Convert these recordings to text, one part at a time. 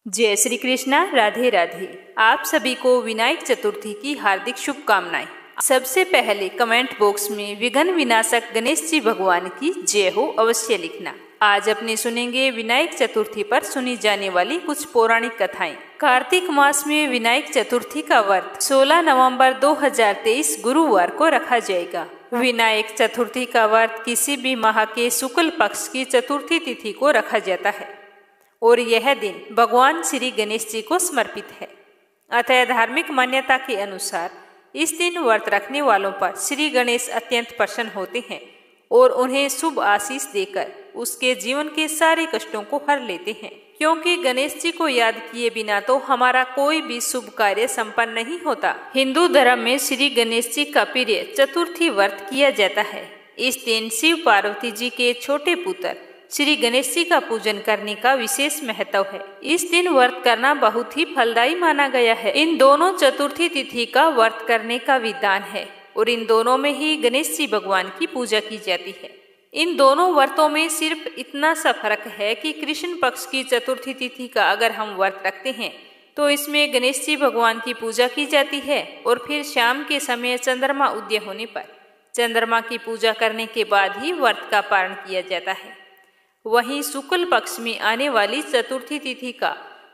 जय श्री कृष्णा, राधे राधे। आप सभी को विनायक चतुर्थी की हार्दिक शुभकामनाएं। सबसे पहले कमेंट बॉक्स में विघ्न विनाशक गणेश जी भगवान की जय हो अवश्य लिखना। आज अपने सुनेंगे विनायक चतुर्थी पर सुनी जाने वाली कुछ पौराणिक कथाएं। कार्तिक मास में विनायक चतुर्थी का व्रत 16 नवंबर 2023 गुरुवार को रखा जाएगा। विनायक चतुर्थी का व्रत किसी भी माह के शुक्ल पक्ष की चतुर्थी तिथि को रखा जाता है और यह दिन भगवान श्री गणेश जी को समर्पित है। अतः धार्मिक मान्यता के अनुसार इस दिन व्रत रखने वालों पर श्री गणेश अत्यंत प्रसन्न होते हैं और उन्हें शुभ आशीष देकर उसके जीवन के सारे कष्टों को हर लेते हैं, क्योंकि गणेश जी को याद किए बिना तो हमारा कोई भी शुभ कार्य संपन्न नहीं होता। हिंदू धर्म में श्री गणेश जी का प्रिय चतुर्थी व्रत किया जाता है। इस दिन शिव पार्वती जी के छोटे पुत्र श्री गणेश जी का पूजन करने का विशेष महत्व है। इस दिन व्रत करना बहुत ही फलदायी माना गया है। इन दोनों चतुर्थी तिथि का व्रत करने का विधान है और इन दोनों में ही गणेश जी भगवान की पूजा की जाती है। इन दोनों व्रतों में सिर्फ इतना सा फर्क है कि कृष्ण पक्ष की चतुर्थी तिथि का अगर हम व्रत रखते हैं तो इसमें गणेश जी भगवान की पूजा की जाती है और फिर शाम के समय चंद्रमा उदय होने पर चंद्रमा की पूजा करने के बाद ही व्रत का पारण किया जाता है। वहीं शुक्ल पक्ष में आने वाली चतुर्थी तिथि का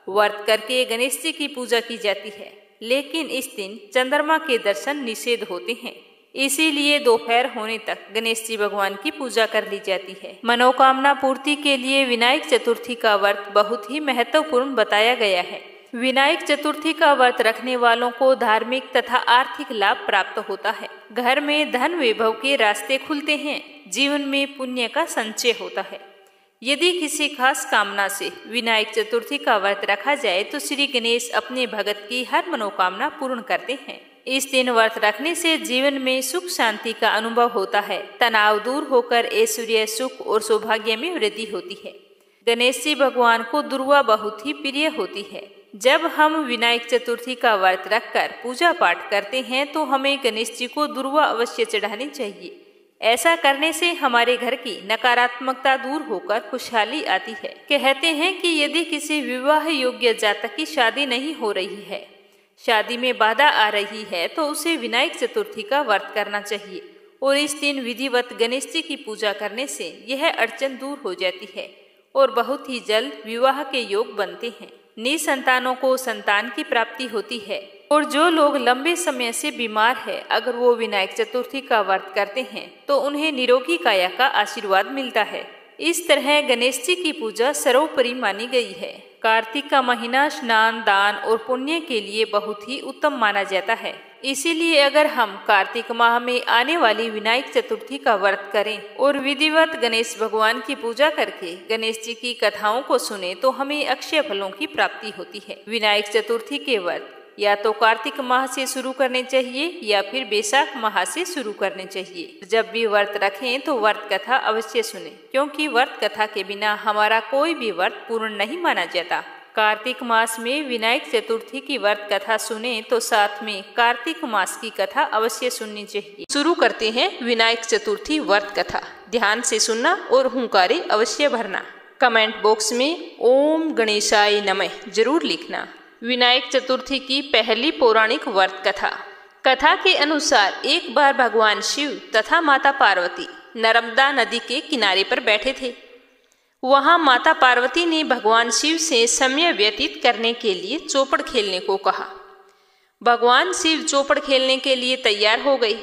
व्रत करके गणेश जी की पूजा की जाती है, लेकिन इस दिन चंद्रमा के दर्शन निषेध होते हैं, इसीलिए दोपहर होने तक गणेश जी भगवान की पूजा कर ली जाती है। मनोकामना पूर्ति के लिए विनायक चतुर्थी का व्रत बहुत ही महत्वपूर्ण बताया गया है। विनायक चतुर्थी का व्रत रखने वालों को धार्मिक तथा आर्थिक लाभ प्राप्त होता है। घर में धन वैभव के रास्ते खुलते हैं, जीवन में पुण्य का संचय होता है। यदि किसी खास कामना से विनायक चतुर्थी का व्रत रखा जाए तो श्री गणेश अपने भगत की हर मनोकामना पूर्ण करते हैं। इस दिन व्रत रखने से जीवन में सुख शांति का अनुभव होता है, तनाव दूर होकर ऐश्वर्य, सुख और सौभाग्य में वृद्धि होती है। गणेश जी भगवान को दुर्वा बहुत ही प्रिय होती है। जब हम विनायक चतुर्थी का व्रत रखकर पूजा पाठ करते हैं तो हमें गणेश जी को दुर्वा अवश्य चढ़ानी चाहिए। ऐसा करने से हमारे घर की नकारात्मकता दूर होकर खुशहाली आती है। कहते हैं कि यदि किसी विवाह योग्य जातक की शादी नहीं हो रही है, शादी में बाधा आ रही है, तो उसे विनायक चतुर्थी का व्रत करना चाहिए और इस दिन विधिवत गणेश जी की पूजा करने से यह अड़चन दूर हो जाती है और बहुत ही जल्द विवाह के योग बनते हैं। निसंतानों को संतान की प्राप्ति होती है और जो लोग लंबे समय से बीमार है, अगर वो विनायक चतुर्थी का व्रत करते हैं तो उन्हें निरोगी काया का आशीर्वाद मिलता है। इस तरह गणेश जी की पूजा सर्वोपरि मानी गई है। कार्तिक का महीना स्नान, दान और पुण्य के लिए बहुत ही उत्तम माना जाता है। इसीलिए अगर हम कार्तिक माह में आने वाली विनायक चतुर्थी का व्रत करें और विधिवत गणेश भगवान की पूजा करके गणेश जी की कथाओं को सुने तो हमें अक्षय फलों की प्राप्ति होती है। विनायक चतुर्थी के व्रत या तो कार्तिक माह से शुरू करने चाहिए या फिर बैसाख माह से शुरू करने चाहिए। जब भी व्रत रखें तो व्रत कथा अवश्य सुने, क्योंकि व्रत कथा के बिना हमारा कोई भी व्रत पूर्ण नहीं माना जाता। कार्तिक मास में विनायक चतुर्थी की व्रत कथा सुने तो साथ में कार्तिक मास की कथा अवश्य सुननी चाहिए। शुरू करते हैं विनायक चतुर्थी व्रत कथा। ध्यान से सुनना और हुंकारे अवश्य भरना। कमेंट बॉक्स में ओम गणेशाय नमः जरूर लिखना। विनायक चतुर्थी की पहली पौराणिक व्रत कथा। कथा के अनुसार एक बार भगवान शिव तथा माता पार्वती नर्मदा नदी के किनारे पर बैठे थे। वहां माता पार्वती ने भगवान शिव से समय व्यतीत करने के लिए चौपड़ खेलने को कहा। भगवान शिव चौपड़ खेलने के लिए तैयार हो गए,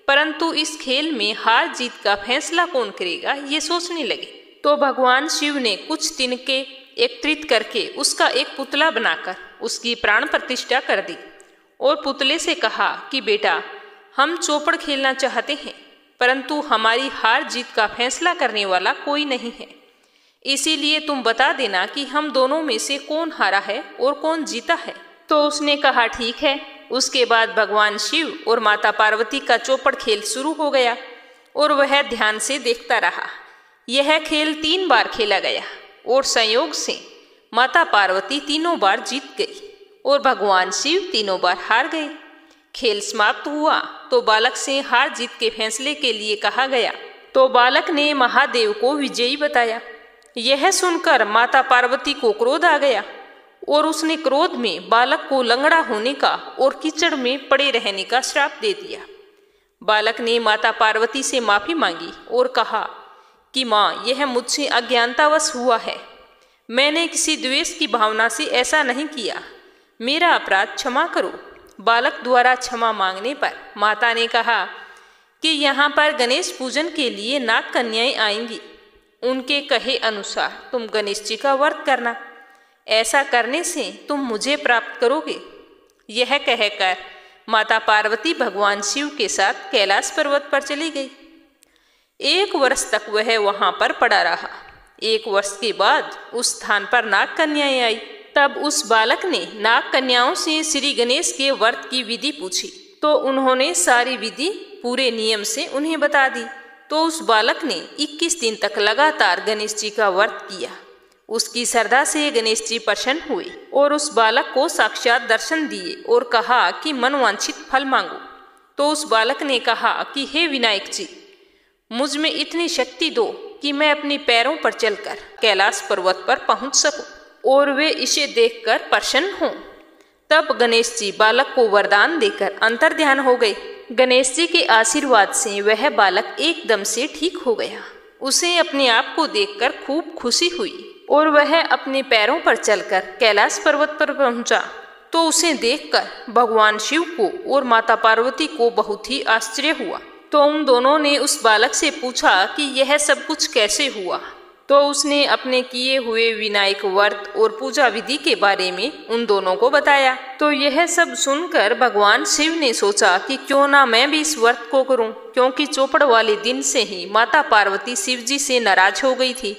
परंतु इस खेल में हार जीत का फैसला कौन करेगा ये सोचने लगे। तो भगवान शिव ने कुछ तिनके एकत्रित करके उसका एक पुतला बनाकर उसकी प्राण प्रतिष्ठा कर दी और पुतले से कहा कि बेटा, हम चौपड़ खेलना चाहते हैं, परंतु हमारी हार जीत का फैसला करने वाला कोई नहीं है, इसीलिए तुम बता देना कि हम दोनों में से कौन हारा है और कौन जीता है। तो उसने कहा ठीक है। उसके बाद भगवान शिव और माता पार्वती का चौपड़ खेल शुरू हो गया और वह ध्यान से देखता रहा। यह खेल 3 बार खेला गया और संयोग से माता पार्वती तीनों बार जीत गई और भगवान शिव तीनों बार हार गए। खेल समाप्त हुआ तो बालक से हार जीत के फैसले के लिए कहा गया, तो बालक ने महादेव को विजयी बताया। यह सुनकर माता पार्वती को क्रोध आ गया और उसने क्रोध में बालक को लंगड़ा होने का और कीचड़ में पड़े रहने का श्राप दे दिया। बालक ने माता पार्वती से माफी मांगी और कहा कि माँ, यह मुझसे अज्ञानतावश हुआ है। मैंने किसी द्वेष की भावना से ऐसा नहीं किया, मेरा अपराध क्षमा करो। बालक द्वारा क्षमा मांगने पर माता ने कहा कि यहाँ पर गणेश पूजन के लिए नाग कन्याएं आएंगी। उनके कहे अनुसार तुम गणेश जी का व्रत करना, ऐसा करने से तुम मुझे प्राप्त करोगे। यह कहकर माता पार्वती भगवान शिव के साथ कैलाश पर्वत पर चली गई। 1 वर्ष तक वह वहां पर पड़ा रहा। 1 वर्ष के बाद उस स्थान पर नाग कन्याएं आई। तब उस बालक ने नाग कन्याओं से श्री गणेश के व्रत की विधि पूछी, तो उन्होंने सारी विधि पूरे नियम से उन्हें बता दी। तो उस बालक ने 21 दिन तक लगातार गणेश जी का व्रत किया। उसकी श्रद्धा से गणेश जी प्रसन्न हुए और उस बालक को साक्षात दर्शन दिए और कहा कि मनवांछित फल मांगो। तो उस बालक ने कहा कि हे विनायक जी, मुझ में इतनी शक्ति दो कि मैं अपने पैरों पर चलकर कैलाश पर्वत पर पहुंच सकूं और वे इसे देखकर प्रसन्न हों। तब गणेश जी बालक को वरदान देकर अंतर्ध्यान हो गए। गणेश जी के आशीर्वाद से वह बालक एकदम से ठीक हो गया। उसे अपने आप को देखकर खूब खुशी हुई और वह अपने पैरों पर चलकर कैलाश पर्वत पर पहुंचा। तो उसे देखकर भगवान शिव को और माता पार्वती को बहुत ही आश्चर्य हुआ। तो उन दोनों ने उस बालक से पूछा कि यह सब कुछ कैसे हुआ। तो उसने अपने किए हुए विनायक व्रत और पूजा विधि के बारे में उन दोनों को बताया। तो यह सब सुनकर भगवान शिव ने सोचा कि क्यों ना मैं भी इस व्रत को करूं, क्योंकि चौपड़ वाले दिन से ही माता पार्वती शिव जी से नाराज हो गई थी।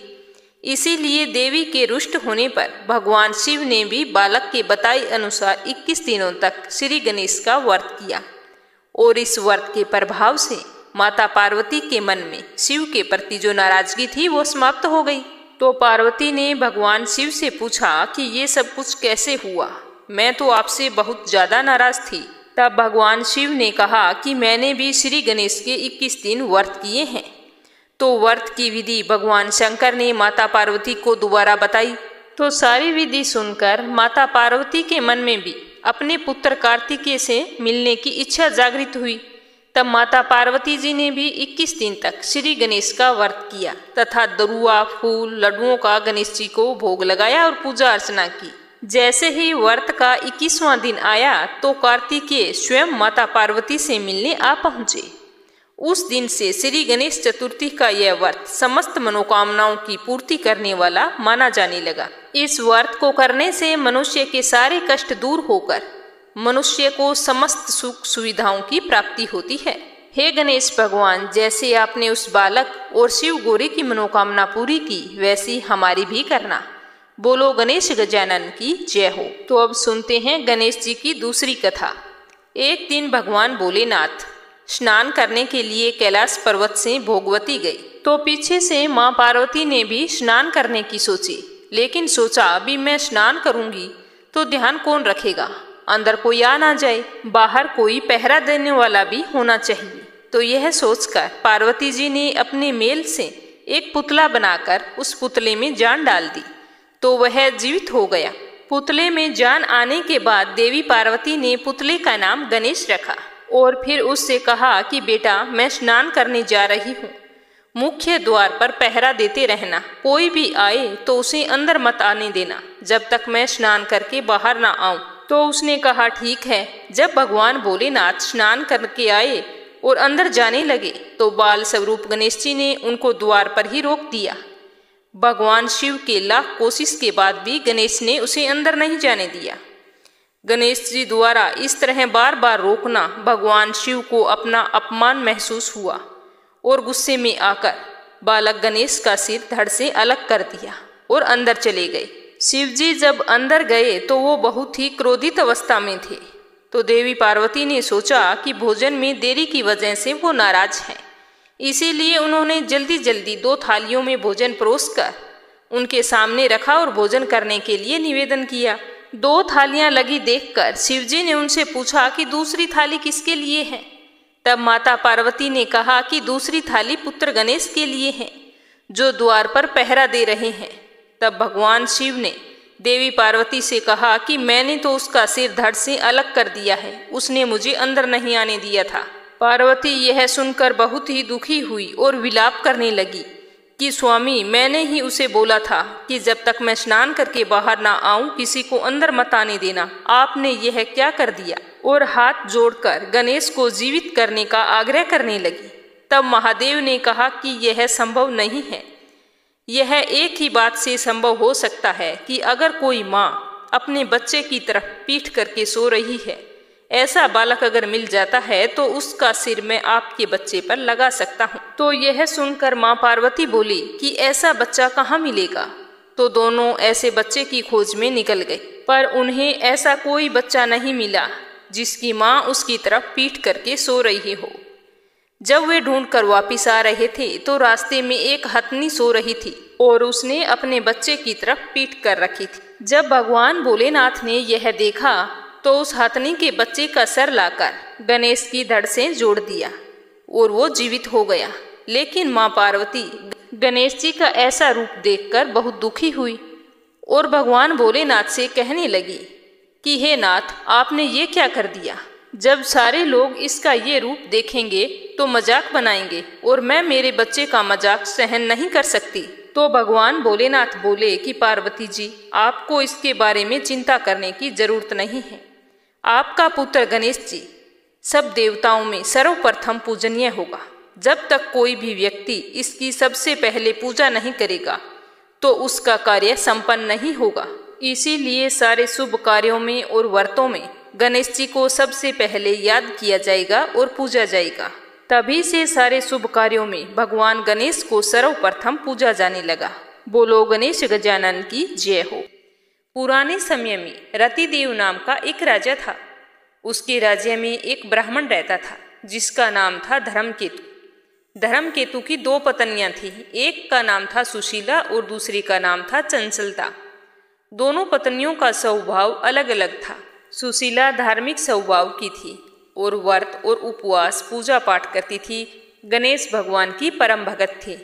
इसीलिए देवी के रुष्ट होने पर भगवान शिव ने भी बालक के बताए अनुसार 21 दिनों तक श्री गणेश का व्रत किया और इस व्रत के प्रभाव से माता पार्वती के मन में शिव के प्रति जो नाराजगी थी वो समाप्त हो गई। तो पार्वती ने भगवान शिव से पूछा कि ये सब कुछ कैसे हुआ, मैं तो आपसे बहुत ज्यादा नाराज थी। तब भगवान शिव ने कहा कि मैंने भी श्री गणेश के 21 दिन व्रत किए हैं। तो व्रत की विधि भगवान शंकर ने माता पार्वती को दोबारा बताई। तो सारी विधि सुनकर माता पार्वती के मन में भी अपने पुत्र कार्तिकेय से मिलने की इच्छा जागृत हुई। तब माता पार्वती जी ने भी 21 दिन तक श्री गणेश का व्रत किया तथा दरुआ, फूल, लड्डुओं का गणेश जी को भोग लगाया और पूजा अर्चना की। जैसे ही व्रत का 21वां दिन आया तो कार्तिकेय स्वयं माता पार्वती से मिलने आ पहुंचे। उस दिन से श्री गणेश चतुर्थी का यह व्रत समस्त मनोकामनाओं की पूर्ति करने वाला माना जाने लगा। इस व्रत को करने से मनुष्य के सारे कष्ट दूर होकर मनुष्य को समस्त सुख सुविधाओं की प्राप्ति होती है। हे गणेश भगवान, जैसे आपने उस बालक और शिव गौरी की मनोकामना पूरी की, वैसी हमारी भी करना। बोलो गणेश गजानन की जय हो। तो अब सुनते हैं गणेश जी की दूसरी कथा। एक दिन भगवान भोलेनाथ स्नान करने के लिए कैलाश पर्वत से भोगवती गई। तो पीछे से माँ पार्वती ने भी स्नान करने की सोची, लेकिन सोचा अभी मैं स्नान करूंगी तो ध्यान कौन रखेगा, अंदर कोई आ ना जाए, बाहर कोई पहरा देने वाला भी होना चाहिए। तो यह सोचकर पार्वती जी ने अपने मेल से एक पुतला बनाकर उस पुतले में जान डाल दी। तो वह जीवित हो गया। पुतले में जान आने के बाद देवी पार्वती ने पुतले का नाम गणेश रखा और फिर उससे कहा कि बेटा, मैं स्नान करने जा रही हूँ, मुख्य द्वार पर पहरा देते रहना, कोई भी आए तो उसे अंदर मत आने देना जब तक मैं स्नान करके बाहर ना आऊं। तो उसने कहा ठीक है। जब भगवान भोलेनाथ स्नान करके आए और अंदर जाने लगे तो बाल स्वरूप गणेश जी ने उनको द्वार पर ही रोक दिया। भगवान शिव के लाख कोशिश के बाद भी गणेश ने उसे अंदर नहीं जाने दिया। गणेश जी द्वारा इस तरह बार बार रोकना भगवान शिव को अपना अपमान महसूस हुआ और गुस्से में आकर बालक गणेश का सिर धड़ से अलग कर दिया और अंदर चले गए। शिव जी जब अंदर गए तो वो बहुत ही क्रोधित अवस्था में थे। तो देवी पार्वती ने सोचा कि भोजन में देरी की वजह से वो नाराज हैं, इसीलिए उन्होंने जल्दी जल्दी 2 थालियों में भोजन परोसकर उनके सामने रखा और भोजन करने के लिए निवेदन किया। 2 थालियां लगी देखकर शिव जी ने उनसे पूछा कि दूसरी थाली किसके लिए है। तब माता पार्वती ने कहा कि दूसरी थाली पुत्र गणेश के लिए है, जो द्वार पर पहरा दे रहे हैं। तब भगवान शिव ने देवी पार्वती से कहा कि मैंने तो उसका सिर धड़ से अलग कर दिया है, उसने मुझे अंदर नहीं आने दिया था। पार्वती यह सुनकर बहुत ही दुखी हुई और विलाप करने लगी कि स्वामी, मैंने ही उसे बोला था कि जब तक मैं स्नान करके बाहर ना आऊं किसी को अंदर मत आने देना। आपने यह क्या कर दिया? और हाथ जोड़कर गणेश को जीवित करने का आग्रह करने लगी। तब महादेव ने कहा कि यह संभव नहीं है। यह एक ही बात से संभव हो सकता है कि अगर कोई माँ अपने बच्चे की तरफ पीठ करके सो रही है, ऐसा बालक अगर मिल जाता है तो उसका सिर मैं आपके बच्चे पर लगा सकता हूँ। तो यह सुनकर माँ पार्वती बोली कि ऐसा बच्चा कहाँ मिलेगा। तो दोनों ऐसे बच्चे की खोज में निकल गए, पर उन्हें ऐसा कोई बच्चा नहीं मिला जिसकी माँ उसकी तरफ पीठ करके सो रही हो। जब वे ढूंढकर वापिस आ रहे थे तो रास्ते में एक हथनी सो रही थी और उसने अपने बच्चे की तरफ पीठ कर रखी थी। जब भगवान भोलेनाथ ने यह देखा तो उस हथनी के बच्चे का सर लाकर गणेश की धड़ से जोड़ दिया और वो जीवित हो गया। लेकिन माँ पार्वती गणेश जी का ऐसा रूप देखकर बहुत दुखी हुई और भगवान भोलेनाथ से कहने लगी कि हे नाथ, आपने ये क्या कर दिया? जब सारे लोग इसका ये रूप देखेंगे तो मजाक बनाएंगे और मैं मेरे बच्चे का मजाक सहन नहीं कर सकती। तो भगवान भोलेनाथ बोले कि पार्वती जी, आपको इसके बारे में चिंता करने की जरूरत नहीं है। आपका पुत्र गणेश जी सब देवताओं में सर्वप्रथम पूजनीय होगा। जब तक कोई भी व्यक्ति इसकी सबसे पहले पूजा नहीं करेगा तो उसका कार्य संपन्न नहीं होगा। इसीलिए सारे शुभ कार्यों में और व्रतों में गणेश जी को सबसे पहले याद किया जाएगा और पूजा जाएगा। तभी से सारे शुभ कार्यों में भगवान गणेश को सर्वप्रथम पूजा जाने लगा। बोलो गणेश गजानन की जय हो। पुराने समय में रतिदेव नाम का एक राजा था। उसके राज्य में एक ब्राह्मण रहता था जिसका नाम था धर्मकेतु। धर्मकेतु की 2 पत्नियां थीं। एक का नाम था सुशीला और दूसरी का नाम था चंचलता। दोनों पत्नियों का स्वभाव अलग अलग था। सुशीला धार्मिक स्वभाव की थी और व्रत और उपवास पूजा पाठ करती थी, गणेश भगवान की परम भगत थी।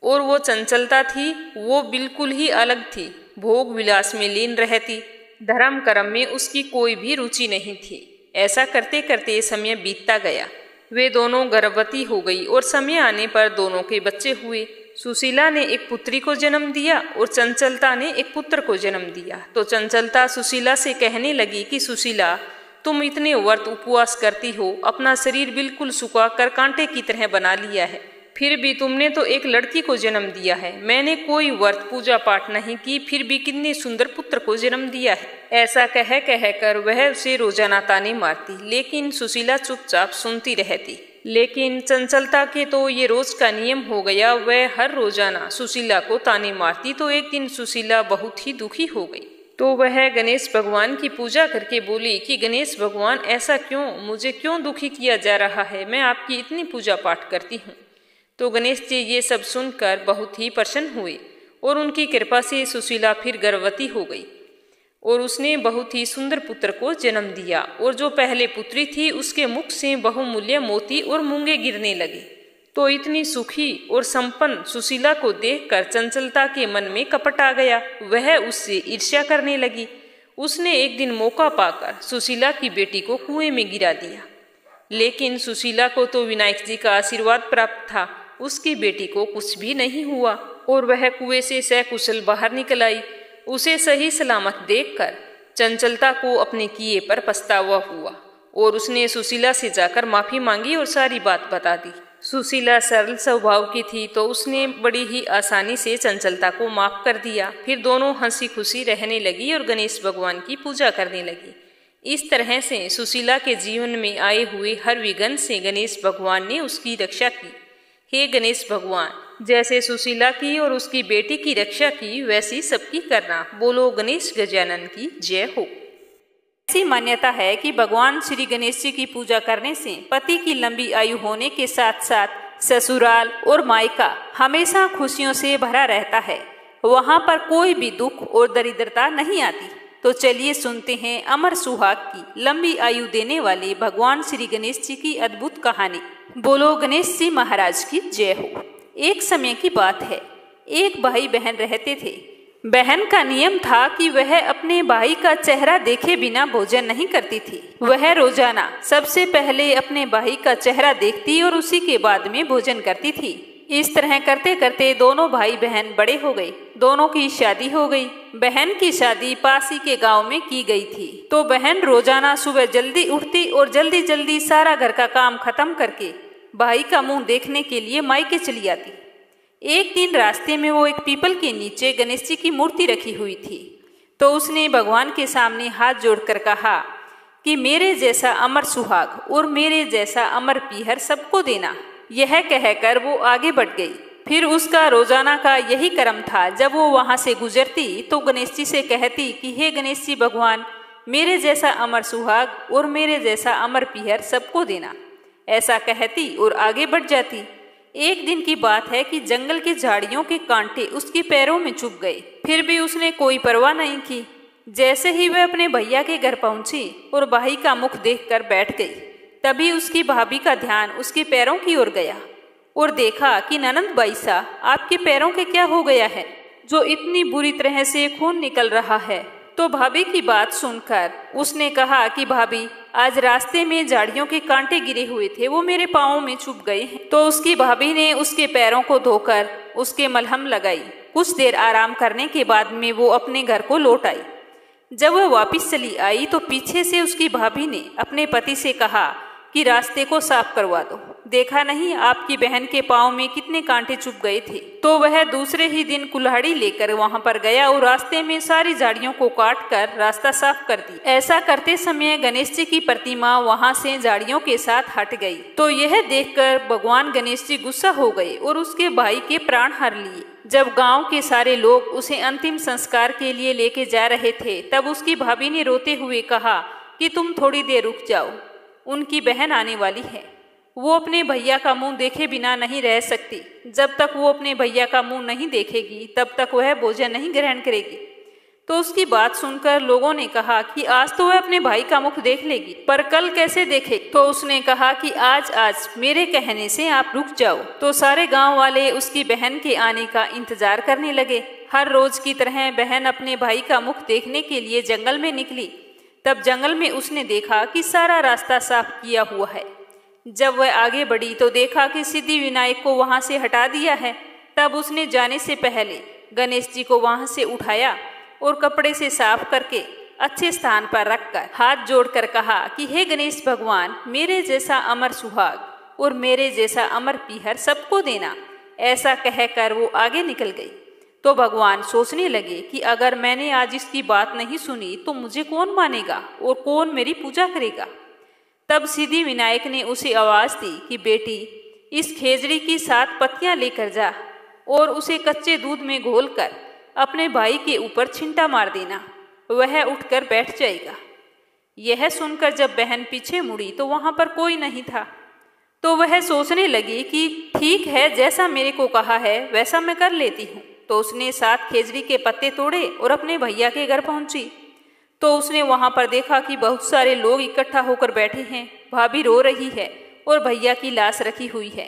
और वो चंचलता थी, वो बिल्कुल ही अलग थी, भोग विलास में लीन रहती, धर्म कर्म में उसकी कोई भी रुचि नहीं थी। ऐसा करते करते समय बीतता गया। वे दोनों गर्भवती हो गई और समय आने पर दोनों के बच्चे हुए। सुशीला ने एक पुत्री को जन्म दिया और चंचलता ने एक पुत्र को जन्म दिया। तो चंचलता सुशीला से कहने लगी कि सुशीला, तुम इतने व्रत उपवास करती हो, अपना शरीर बिल्कुल सुखा कर कांटे की तरह बना लिया है, फिर भी तुमने तो एक लड़की को जन्म दिया है। मैंने कोई व्रत पूजा पाठ नहीं की, फिर भी कितने सुंदर पुत्र को जन्म दिया है। ऐसा कह कर वह उसे रोजाना ताने मारती, लेकिन सुशीला चुपचाप सुनती रहती। लेकिन चंचलता के तो ये रोज का नियम हो गया। वह हर रोजाना सुशीला को ताने मारती। तो एक दिन सुशीला बहुत ही दुखी हो गई। तो वह गणेश भगवान की पूजा करके बोली कि गणेश भगवान, ऐसा क्यों, मुझे क्यों दुखी किया जा रहा है? मैं आपकी इतनी पूजा पाठ करती हूँ। तो गणेश जी ये सब सुनकर बहुत ही प्रसन्न हुए और उनकी कृपा से सुशीला फिर गर्भवती हो गई और उसने बहुत ही सुंदर पुत्र को जन्म दिया। और जो पहले पुत्री थी उसके मुख से बहुमूल्य मोती और मूंगे गिरने लगे। तो इतनी सुखी और संपन्न सुशीला को देखकर चंचलता के मन में कपट आ गया। वह उससे ईर्ष्या करने लगी। उसने एक दिन मौका पाकर सुशीला की बेटी को कुएं में गिरा दिया। लेकिन सुशीला को तो विनायक जी का आशीर्वाद प्राप्त था, उसकी बेटी को कुछ भी नहीं हुआ और वह कुएं से सकुशल बाहर निकल आई। उसे सही सलामत देखकर चंचलता को अपने किए पर पछतावा हुआ और उसने सुशीला से जाकर माफी मांगी और सारी बात बता दी। सुशीला सरल स्वभाव की थी तो उसने बड़ी ही आसानी से चंचलता को माफ कर दिया। फिर दोनों हंसी खुशी रहने लगी और गणेश भगवान की पूजा करने लगी। इस तरह से सुशीला के जीवन में आए हुए हर विघ्न से गणेश भगवान ने उसकी रक्षा की। हे गणेश भगवान, जैसे सुशीला की और उसकी बेटी की रक्षा की वैसी सबकी करना। बोलो गणेश गजानन की जय हो। ऐसी मान्यता है कि भगवान श्री गणेश जी की पूजा करने से पति की लंबी आयु होने के साथ साथ ससुराल और मायका हमेशा खुशियों से भरा रहता है। वहाँ पर कोई भी दुख और दरिद्रता नहीं आती। तो चलिए सुनते हैं अमर सुहाग की लंबी आयु देने वाले भगवान श्री गणेश जी की अद्भुत कहानी। बोलो गणेश जी महाराज की जय हो। एक समय की बात है, एक भाई बहन रहते थे। बहन का नियम था कि वह अपने भाई का चेहरा देखे बिना भोजन नहीं करती थी। वह रोजाना सबसे पहले अपने भाई का चेहरा देखती और उसी के बाद में भोजन करती थी। इस तरह करते करते दोनों भाई बहन बड़े हो गए। दोनों की शादी हो गई। बहन की शादी पास ही के गांव में की गई थी। तो बहन रोजाना सुबह जल्दी उठती और जल्दी जल्दी सारा घर का काम खत्म करके भाई का मुंह देखने के लिए मायके चली आती। एक दिन रास्ते में वो एक पीपल के नीचे गणेश जी की मूर्ति रखी हुई थी। तो उसने भगवान के सामने हाथ जोड़कर कहा कि मेरे जैसा अमर सुहाग और मेरे जैसा अमर पीहर सबको देना। यह कहकर वो आगे बढ़ गई। फिर उसका रोजाना का यही कर्म था। जब वो वहां से गुजरती तो गणेश जी से कहती कि हे गणेश जी भगवान, मेरे जैसा अमर सुहाग और मेरे जैसा अमर पीहर सबको देना। ऐसा कहती और आगे बढ़ जाती। एक दिन की बात है कि जंगल की झाड़ियों के कांटे उसके पैरों में चुभ गए। फिर भी उसने कोई परवाह नहीं की। जैसे ही वह अपने भैया के घर पहुंची और भाई का मुख देखकर बैठ गई, तभी उसकी भाभी का ध्यान उसके पैरों की ओर गया और देखा कि ननंद बाईसा, आपके पैरों के क्या हो गया है जो इतनी बुरी तरह से खून निकल रहा है। तो भाभी की बात सुनकर उसने कहा कि भाभी, आज रास्ते में झाड़ियों के कांटे गिरे हुए थे, वो मेरे पाँवों में चुभ गए हैं। तो उसकी भाभी ने उसके पैरों को धोकर उसके मलहम लगाई। कुछ देर आराम करने के बाद में वो अपने घर को लौट आई। जब वह वापस चली आई तो पीछे से उसकी भाभी ने अपने पति से कहा कि रास्ते को साफ करवा दो। देखा नहीं आपकी बहन के पाँव में कितने कांटे चुभ गए थे। तो वह दूसरे ही दिन कुल्हाड़ी लेकर वहां पर गया और रास्ते में सारी झाड़ियों को काट कर रास्ता साफ कर दी। ऐसा करते समय गणेश जी की प्रतिमा वहां से झाड़ियों के साथ हट गई। तो यह देखकर भगवान गणेश जी गुस्सा हो गए और उसके भाई के प्राण हर लिए। जब गांव के सारे लोग उसे अंतिम संस्कार के लिए लेके जा रहे थे, तब उसकी भाभी ने रोते हुए कहा कि तुम थोड़ी देर रुक जाओ, उनकी बहन आने वाली है। वो अपने भैया का मुंह देखे बिना नहीं रह सकती। जब तक वो अपने भैया का मुंह नहीं देखेगी तब तक वह भोजन नहीं ग्रहण करेगी। तो उसकी बात सुनकर लोगों ने कहा कि आज तो वह अपने भाई का मुख देख लेगी, पर कल कैसे देखेगी। तो उसने कहा कि आज मेरे कहने से आप रुक जाओ। तो सारे गांव वाले उसकी बहन के आने का इंतजार करने लगे। हर रोज की तरह बहन अपने भाई का मुख देखने के लिए जंगल में निकली। तब जंगल में उसने देखा कि सारा रास्ता साफ किया हुआ है। जब वह आगे बढ़ी तो देखा कि सिद्धि विनायक को वहां से हटा दिया है। तब उसने जाने से पहले गणेश जी को वहां से उठाया और कपड़े से साफ करके अच्छे स्थान पर रखकर हाथ जोड़कर कहा कि हे गणेश भगवान, मेरे जैसा अमर सुहाग और मेरे जैसा अमर पीहर सबको देना। ऐसा कहकर वो आगे निकल गई। तो भगवान सोचने लगे कि अगर मैंने आज इसकी बात नहीं सुनी तो मुझे कौन मानेगा और कौन मेरी पूजा करेगा। तब सिद्धि विनायक ने उसे आवाज दी कि बेटी, इस खेजड़ी की 7 पत्तियां लेकर जा और उसे कच्चे दूध में घोलकर अपने भाई के ऊपर छिंटा मार देना, वह उठकर बैठ जाएगा। यह सुनकर जब बहन पीछे मुड़ी तो वहां पर कोई नहीं था। तो वह सोचने लगी कि ठीक है, जैसा मेरे को कहा है वैसा मैं कर लेती हूँ। तो उसने 7 खेजड़ी के पत्ते तोड़े और अपने भैया के घर पहुंची। तो उसने वहां पर देखा कि बहुत सारे लोग इकट्ठा होकर बैठे हैं। भाभी रो रही है और भैया की लाश रखी हुई है।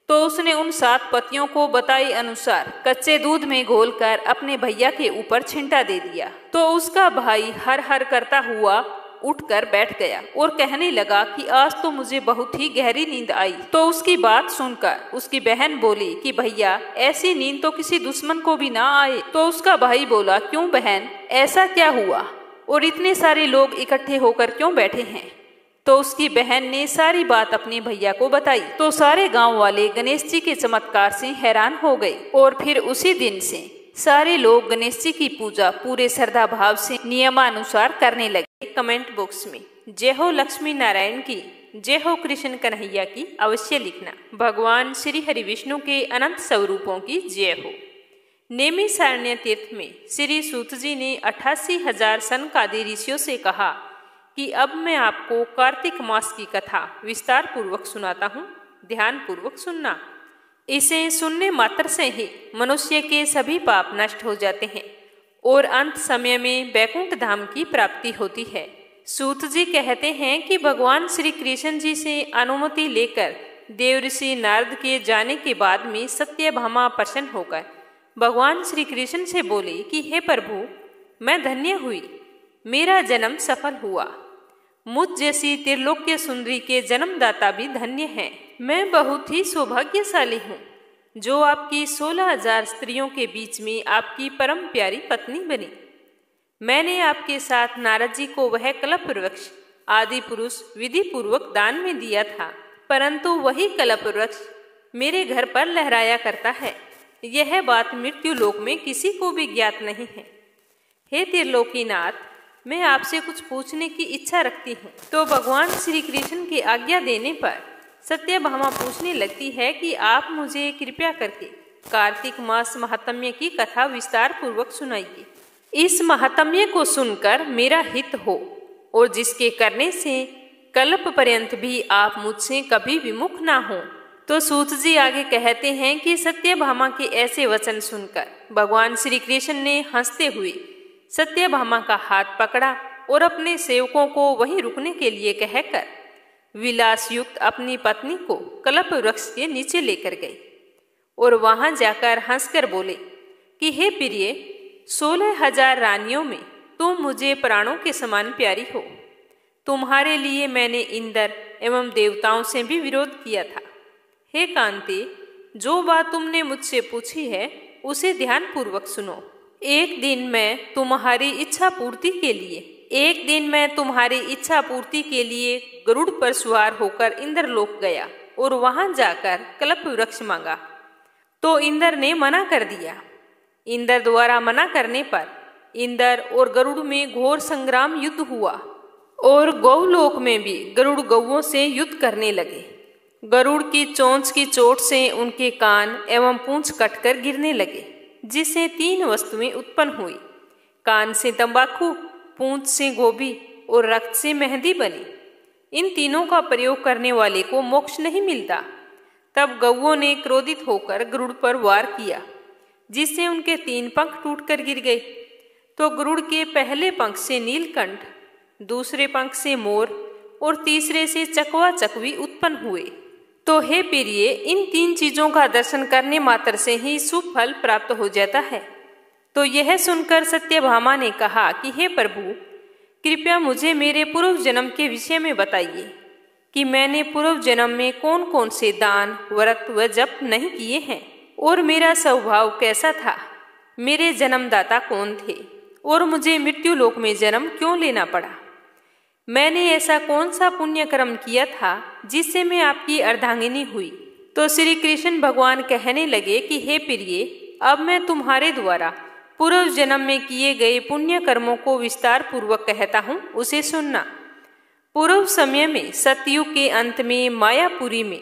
तो उसने उन 7 पत्तियों को बताए अनुसार कच्चे दूध में घोलकर अपने भैया के ऊपर छिंटा दे दिया। तो उसका भाई हर हर करता हुआ उठकर बैठ गया और कहने लगा कि आज तो मुझे बहुत ही गहरी नींद आई। तो उसकी बात सुनकर उसकी बहन बोली कि भैया, ऐसी नींद तो किसी दुश्मन को भी ना आए। तो उसका भाई बोला, क्यों बहन, ऐसा क्या हुआ और इतने सारे लोग इकट्ठे होकर क्यों बैठे हैं। तो उसकी बहन ने सारी बात अपने भैया को बताई। तो सारे गांव वाले गणेश जी के चमत्कार से हैरान हो गए और फिर उसी दिन से सारे लोग गणेश जी की पूजा पूरे श्रद्धा भाव से नियमानुसार करने लगे। कमेंट बॉक्स में जय हो लक्ष्मी नारायण की, जय हो कृष्ण कन्हैया की अवश्य लिखना। भगवान श्री हरि विष्णु के अनंत स्वरूपों की जय हो। नेमिषारण्य तीर्थ में श्री सूत जी ने 88,000 सनकादि ऋषियों से कहा कि अब मैं आपको कार्तिक मास की कथा विस्तार पूर्वक सुनाता हूँ, ध्यान पूर्वक सुनना। इसे सुनने मात्र से ही मनुष्य के सभी पाप नष्ट हो जाते हैं और अंत समय में बैकुंठ धाम की प्राप्ति होती है। सूत जी कहते हैं कि भगवान श्री कृष्ण जी से अनुमति लेकर देव ऋषि नारद के जाने के बाद में सत्यभामा प्रसन्न होकर भगवान श्री कृष्ण से बोले कि हे प्रभु, मैं धन्य हुई, मेरा जन्म सफल हुआ। मुझ जैसी त्रिलोक्य सुंदरी के जन्मदाता भी धन्य हैं। मैं बहुत ही सौभाग्यशाली हूँ जो आपकी 16,000 स्त्रियों के बीच में आपकी परम प्यारी पत्नी बनी। मैंने आपके साथ नारद जी को वह कल्प वृक्ष आदि पुरुष विधि पूर्वक दान में दिया था, परंतु वही कल्प वृक्ष मेरे घर पर लहराया करता है। यह बात मृत्यु लोक में किसी को भी ज्ञात नहीं है। हे त्रिलोकीनाथ, मैं आपसे कुछ पूछने की इच्छा रखती हूँ। तो भगवान श्री कृष्ण की आज्ञा देने पर सत्यभामा पूछने लगती है कि आप मुझे कृपया करके कार्तिक मास महात्म्य की कथा विस्तार पूर्वक सुनाइए। इस महात्म्य को सुनकर मेरा हित हो और जिसके करने से कल्प पर्यंत भी आप मुझसे कभी विमुख ना हो। तो सूत जी आगे कहते हैं कि सत्यभामा के ऐसे वचन सुनकर भगवान श्री कृष्ण ने हंसते हुए सत्यभामा का हाथ पकड़ा और अपने सेवकों को वहीं रुकने के लिए कहकर विलास युक्त अपनी पत्नी को कल्प वृक्ष के नीचे लेकर गए और वहां जाकर हंसकर बोले कि हे प्रिय, 16,000 रानियों में तुम मुझे प्राणों के समान प्यारी हो। तुम्हारे लिए मैंने इंद्र एवं देवताओं से भी विरोध किया था। हे कांते, जो बात तुमने मुझसे पूछी है उसे ध्यान पूर्वक सुनो। एक दिन मैं तुम्हारी इच्छा पूर्ति के लिए गरुड़ पर सवार होकर इंद्रलोक गया और वहां जाकर कल्प वृक्ष मांगा तो इंद्र ने मना कर दिया। इंद्र द्वारा मना करने पर इंद्र और गरुड़ में घोर संग्राम युद्ध हुआ और गौलोक में भी गरुड़ गौओं से युद्ध करने लगे। गरुड़ की चोंच की चोट से उनके कान एवं पूंछ कटकर गिरने लगे, जिससे 3 वस्तुएं उत्पन्न हुई। कान से तंबाकू, पूंछ से गोभी और रक्त से मेहंदी बनी। इन तीनों का प्रयोग करने वाले को मोक्ष नहीं मिलता। तब गौओं ने क्रोधित होकर गरुड़ पर वार किया, जिससे उनके 3 पंख टूटकर गिर गए। तो गरुड़ के पहले पंख से नीलकंठ, दूसरे पंख से मोर और तीसरे से चकवा चकवी उत्पन्न हुए। तो हे प्रिय, इन 3 चीजों का दर्शन करने मात्र से ही शुभ फल प्राप्त हो जाता है। तो यह सुनकर सत्यभामा ने कहा कि हे प्रभु, कृपया मुझे मेरे पूर्व जन्म के विषय में बताइए कि मैंने पूर्व जन्म में कौन कौन से दान, व्रत व जप नहीं किए हैं और मेरा स्वभाव कैसा था, मेरे जन्मदाता कौन थे और मुझे मृत्यु लोक में जन्म क्यों लेना पड़ा। मैंने ऐसा कौन सा पुण्य कर्म किया था जिससे मैं आपकी अर्धांगिनी हुई। तो श्री कृष्ण भगवान कहने लगे कि हे प्रिय, अब मैं तुम्हारे द्वारा पूर्व जन्म में किए गए पुण्य कर्मों को विस्तार पूर्वक कहता हूँ, उसे सुनना। पूर्व समय में सतयुग के अंत में मायापुरी में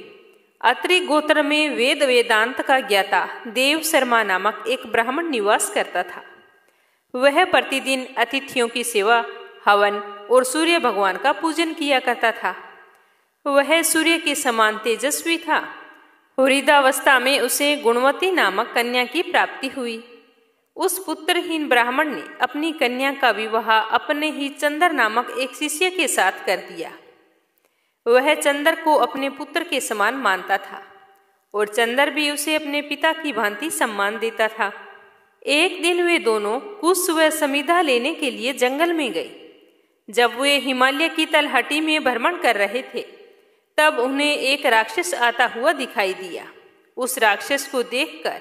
अत्रि गोत्र में वेद वेदांत का ज्ञाता देव शर्मा नामक एक ब्राह्मण निवास करता था। वह प्रतिदिन अतिथियों की सेवा, हवन और सूर्य भगवान का पूजन किया करता था। वह सूर्य के समान तेजस्वी था। वृद्धावस्था में उसे गुणवती नामक कन्या की प्राप्ति हुई। उस पुत्रहीन ब्राह्मण ने अपनी कन्या का विवाह अपने ही चंद्र नामक एक शिष्य के साथ कर दिया। वह चंद्र को अपने पुत्र के समान मानता था और चंद्र भी उसे अपने पिता की भांति सम्मान देता था। एक दिन वे दोनों कुश व समिधा लेने के लिए जंगल में गए। जब वे हिमालय की तलहटी में भ्रमण कर रहे थे, तब उन्हें एक राक्षस आता हुआ दिखाई दिया। उस राक्षस को देखकर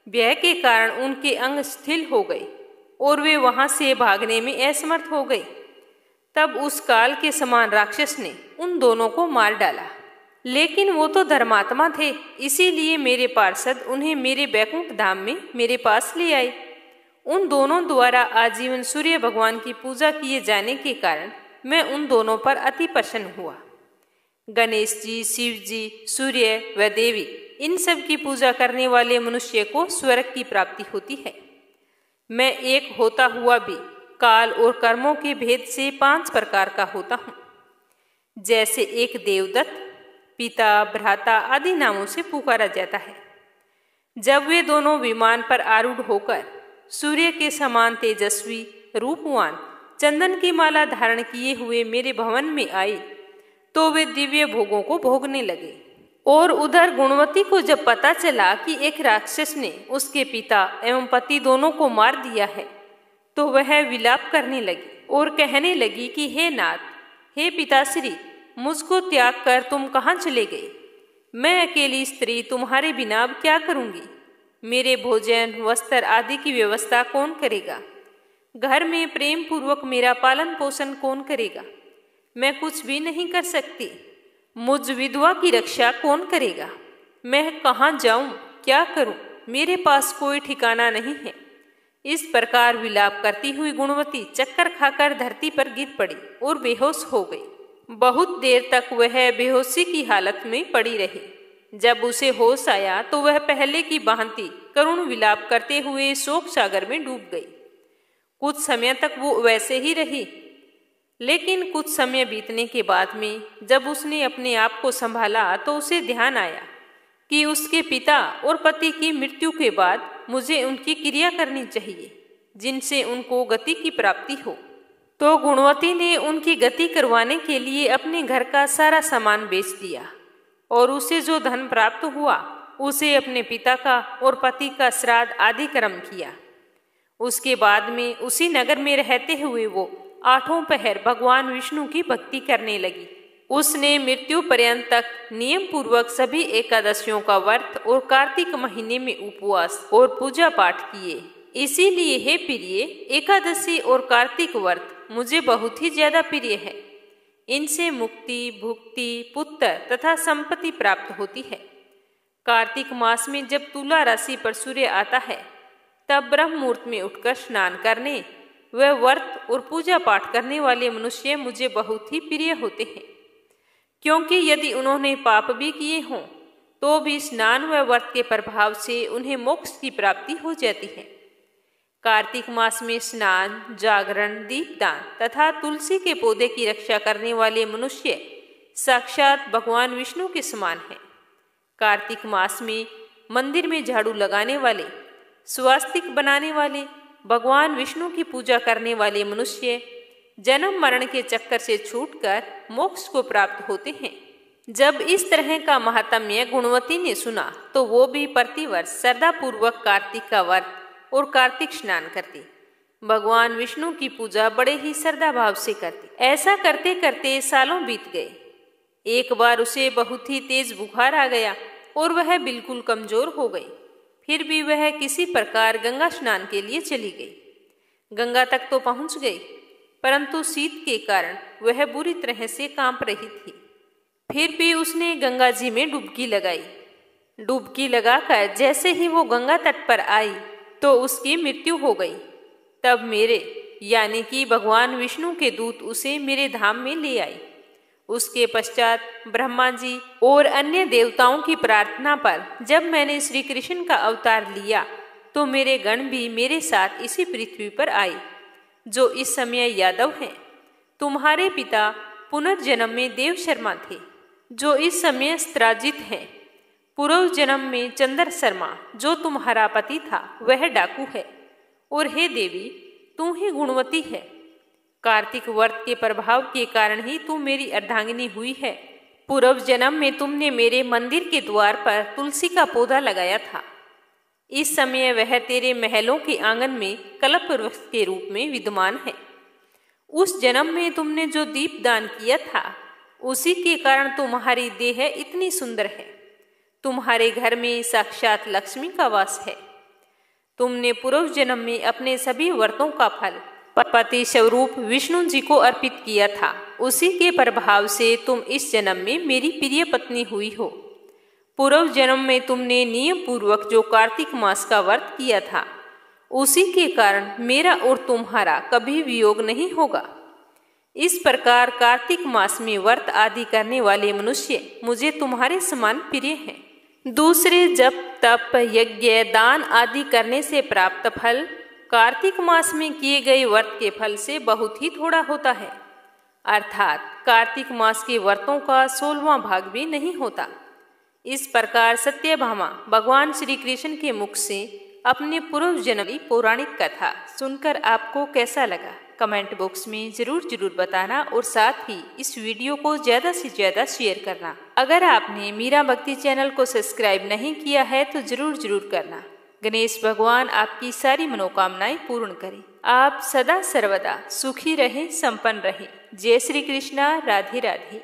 भय के कारण उनके अंग शिथिल हो गए और वे वहां से भागने में असमर्थ हो गए। तब उस काल के समान राक्षस ने उन दोनों को मार डाला। लेकिन वो तो धर्मात्मा थे, इसीलिए मेरे पार्षद उन्हें मेरे बैकुंठ धाम में मेरे पास ले आए। उन दोनों द्वारा आजीवन सूर्य भगवान की पूजा किए जाने के कारण मैं उन दोनों पर अति प्रसन्न हुआ। गणेश जी, शिव जी, सूर्य व देवी, इन सब की पूजा करने वाले मनुष्य को स्वर्ग की प्राप्ति होती है। मैं एक होता हुआ भी काल और कर्मों के भेद से 5 प्रकार का होता हूँ। जैसे एक देवदत्त, पिता, भ्राता आदि नामों से पुकारा जाता है। जब वे दोनों विमान पर आरूढ़ होकर सूर्य के समान तेजस्वी, रूपवान, चंदन की माला धारण किए हुए मेरे भवन में आए, तो वे दिव्य भोगों को भोगने लगे। और उधर गुणवती को जब पता चला कि एक राक्षस ने उसके पिता एवं पति दोनों को मार दिया है, तो वह विलाप करने लगी और कहने लगी कि हे नाथ, हे पिताश्री, मुझको त्याग कर तुम कहाँ चले गए? मैं अकेली स्त्री तुम्हारे बिना अब क्या करूँगी? मेरे भोजन, वस्त्र आदि की व्यवस्था कौन करेगा? घर में प्रेम पूर्वक मेरा पालन पोषण कौन करेगा? मैं कुछ भी नहीं कर सकती। मुझ विधवा की रक्षा कौन करेगा? मैं कहाँ जाऊं, क्या करूं? मेरे पास कोई ठिकाना नहीं है। इस प्रकार विलाप करती हुई गुणवती चक्कर खाकर धरती पर गिर पड़ी और बेहोश हो गई। बहुत देर तक वह बेहोशी की हालत में पड़ी रही। जब उसे होश आया तो वह पहले की भांति करुण विलाप करते हुए शोक सागर में डूब गई। कुछ समय तक वो वैसे ही रही, लेकिन कुछ समय बीतने के बाद में जब उसने अपने आप को संभाला तो उसे ध्यान आया कि उसके पिता और पति की मृत्यु के बाद मुझे उनकी क्रिया करनी चाहिए, जिनसे उनको गति की प्राप्ति हो। तो गुणवती ने उनकी गति करवाने के लिए अपने घर का सारा सामान बेच दिया और उसे जो धन प्राप्त हुआ उसे अपने पिता का और पति का श्राद्ध आदि कर्म किया। उसके बाद में उसी नगर में रहते हुए वो 8 पहर भगवान विष्णु की भक्ति करने लगी। उसने मृत्यु पर्यंत तक नियम पूर्वक सभी एकादशियों का व्रत और कार्तिक महीने में उपवास और पूजा पाठ किए। इसीलिए हे प्रिय, एकादशी और कार्तिक व्रत मुझे बहुत ही ज्यादा प्रिय है। इनसे मुक्ति, भुक्ति, पुत्र तथा संपत्ति प्राप्त होती है। कार्तिक मास में जब तुला राशि पर सूर्य आता है तब ब्रह्म मुहूर्त में उठकर स्नान करने व व्रत और पूजा पाठ करने वाले मनुष्य मुझे बहुत ही प्रिय होते हैं, क्योंकि यदि उन्होंने पाप भी किए हों तो भी स्नान व व्रत के प्रभाव से उन्हें मोक्ष की प्राप्ति हो जाती है। कार्तिक मास में स्नान, जागरण, दीपदान तथा तुलसी के पौधे की रक्षा करने वाले मनुष्य साक्षात भगवान विष्णु के समान हैं। कार्तिक मास में मंदिर में झाड़ू लगाने वाले, स्वास्तिक बनाने वाले, भगवान विष्णु की पूजा करने वाले मनुष्य जन्म मरण के चक्कर से छूटकर मोक्ष को प्राप्त होते हैं। जब इस तरह का महात्म्य गुणवती ने सुना तो वो भी प्रतिवर्ष श्रद्धापूर्वक कार्तिक का व्रत और कार्तिक स्नान करती। भगवान विष्णु की पूजा बड़े ही श्रद्धा भाव से करती। ऐसा करते करते सालों बीत गए। एक बार उसे बहुत ही तेज बुखार आ गया और वह बिल्कुल कमजोर हो गई। फिर भी वह किसी प्रकार गंगा स्नान के लिए चली गई। गंगा तक तो पहुंच गई, परंतु शीत के कारण वह बुरी तरह से कांप रही थी। फिर भी उसने गंगा जी में डुबकी लगाई। डुबकी लगाकर जैसे ही वो गंगा तट पर आई तो उसकी मृत्यु हो गई। तब मेरे यानी कि भगवान विष्णु के दूत उसे मेरे धाम में ले आए। उसके पश्चात ब्रह्मा जी और अन्य देवताओं की प्रार्थना पर जब मैंने श्री कृष्ण का अवतार लिया तो मेरे गण भी मेरे साथ इसी पृथ्वी पर आए, जो इस समय यादव हैं। तुम्हारे पिता पुनर्जन्म में देव शर्मा थे, जो इस समय स्त्राजित हैं। पूर्व जन्म में चंद्र शर्मा, जो तुम्हारा पति था, वह डाकू है। और हे देवी, तू ही गुणवती है। कार्तिक व्रत के प्रभाव के कारण ही तू मेरी अर्धांगिनी हुई है। पूर्व जन्म में तुमने मेरे मंदिर के द्वार पर तुलसी का पौधा लगाया था। इस समय वह तेरे महलों के आंगन में कल्प वृक्ष के रूप में विद्यमान है। उस जन्म में तुमने जो दीप दान किया था, उसी के कारण तुम्हारी देह इतनी सुंदर है। तुम्हारे घर में साक्षात लक्ष्मी का वास है। तुमने पूर्व जन्म में अपने सभी व्रतों का फल पति स्वरूप विष्णु जी को अर्पित किया था। उसी के प्रभाव से तुम इस जन्म में मेरी प्रिय पत्नी हुई हो। पूर्व जन्म में तुमने नियम पूर्वक जो कार्तिक मास का व्रत किया था, उसी के कारण मेरा और तुम्हारा कभी वियोग नहीं होगा। इस प्रकार कार्तिक मास में व्रत आदि करने वाले मनुष्य मुझे तुम्हारे समान प्रिय हैं। दूसरे जप, तप, यज्ञ, दान आदि करने से प्राप्त फल कार्तिक मास में किए गए व्रत के फल से बहुत ही थोड़ा होता है। अर्थात कार्तिक मास के व्रतों का 16वां भाग भी नहीं होता। इस प्रकार सत्यभामा भगवान श्री कृष्ण के मुख से अपने पूर्व जन्म की पौराणिक कथा सुनकर आपको कैसा लगा, कमेंट बॉक्स में जरूर बताना और साथ ही इस वीडियो को ज़्यादा से ज़्यादा शेयर करना। अगर आपने मीरा भक्ति चैनल को सब्सक्राइब नहीं किया है तो जरूर करना। गणेश भगवान आपकी सारी मनोकामनाएं पूर्ण करें। आप सदा सर्वदा सुखी रहें, संपन्न रहें। जय श्री कृष्णा। राधे राधे।